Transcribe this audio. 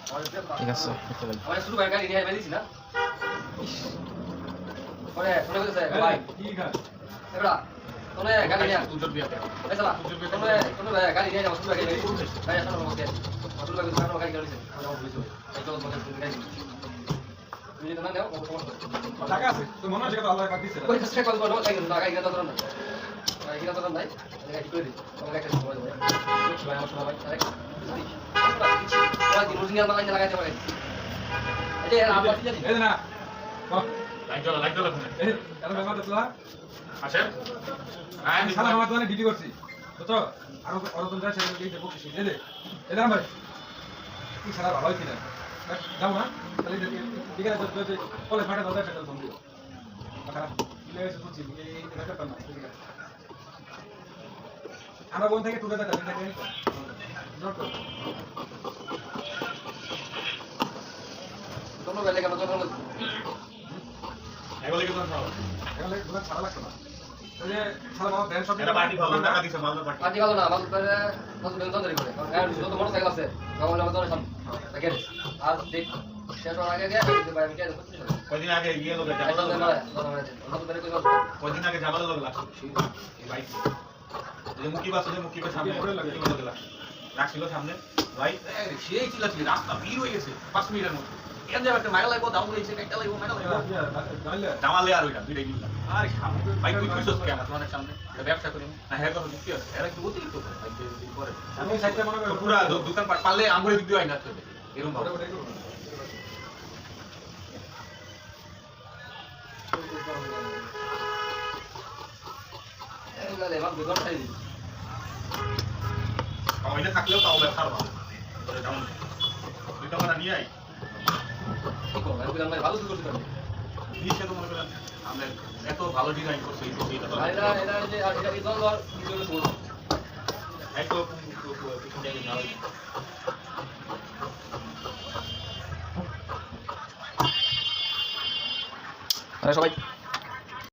ঠিক আছে আমার শুরু করে গাড়ি নিয়ে বেরিয়েছি না পরে শুনে বলতেছে ভাই কি গান এবড়া তোনে গাড়ি নিয়ে তুজর বিয়া এই সালা তোনে গাড়ি নিয়ে যাও শুরু করে গাড়ি ভাই আসলে আমাকে শুরু করে গাড়ি গাড়ি আমার বুঝছো এই তো তোমাকে গাড়ি তুমি যদি না নাও কত সমস্যা টাকা আছে তো মনে হচ্ছে আল্লাহ পাক দিছে ওই কাছে কল করো গাড়ি গাড়ি তো না গাড়ি গাড়ি তো নাই গাড়ি করে দিই তোমাকে একটা সময় দেবো ভাই আমার শোনা ভাই আরে ওই দিন অরিজিনাল মাল লাগাইতে পারে এই যে আমরা কি জানি এই না লাইক দাও ফোনে এই এত ব্যাপার তো আসে আমি সারা আমার দোকানে ডিউটি করছি তো আরো অরতন যায় সেটা কি দেখো কিছু দে এদার ভাই কি সারা ভালো হইছে না যাও না তাহলে ঠিক আছে তো কলেজ মাঠে দাদা সেটা ফোন দিও খারাপ লেগেছে বুঝছি এই ব্যাপারটা না ঠিক আছে আমরা কোন থেকে টুকে যাচ্ছি থেকে নোট তোমরা বেলে কেন তোমরা এগুলো কি তোমরা এগুলো দুটো ছাড়া লাগতো না ওই যে সারা বাবা ব্র্যান্ড শপ এটা পার্টি ভালো টাকা দিছে ভালো পার্টি পার্টি ভালো না ভালো করে ভালো বেতন ধরে করে কারণ যত মোটরসাইকেল আছে গাওয়ালে আমাদের সব থাকে আর দেখ শেষ হওয়ার আগে গিয়ে আমি কে দেখতে কয়দিন আগে গিয়ে লোকে জামাল জামাল মারা কত বেরে কই কয়দিন আগে জামাল লোক লাগছে এই বাইক যে মুকি বাস আছে মুকি সামনে লোক রাখছিল সামনে ভাই সেই ছিল রাস্তা ভিড় হয়ে গেছে 5 মিনিটের মধ্যে কেন যাবে একটা মাইল লাগবো দাম হইছে একটা লাগবো মাইল লাগবো জামালে আর ওইটা দুইটাই নিলাম আরে ভাই তুই কইছস কি আমার তোমার সামনে ব্যবসা করি না হ্যাঁ কথা দিতে আছে এরা কি অতিরিক্ত করে আমি সাইডটা মনে করি পুরা দোকান পারলে আমরে দিক দিয়ে আইনা চলে এরকম ভাবে এগুলা ভাগ বেতন খাই দিই ওইটা থাকলেও তাও ব্যবসার ভালো করে যেমন দুই টাকা নিয়ে আই কি করব আমি বললাম ভাই ভালো শুরু করতে নিচে তো মনে করেন আমরা এত ভালো ডিজাইন করছি এটা তো এটা যে এটা কি দল আর কিছু শুরু এত কিছু জায়গায় না আরে সবাই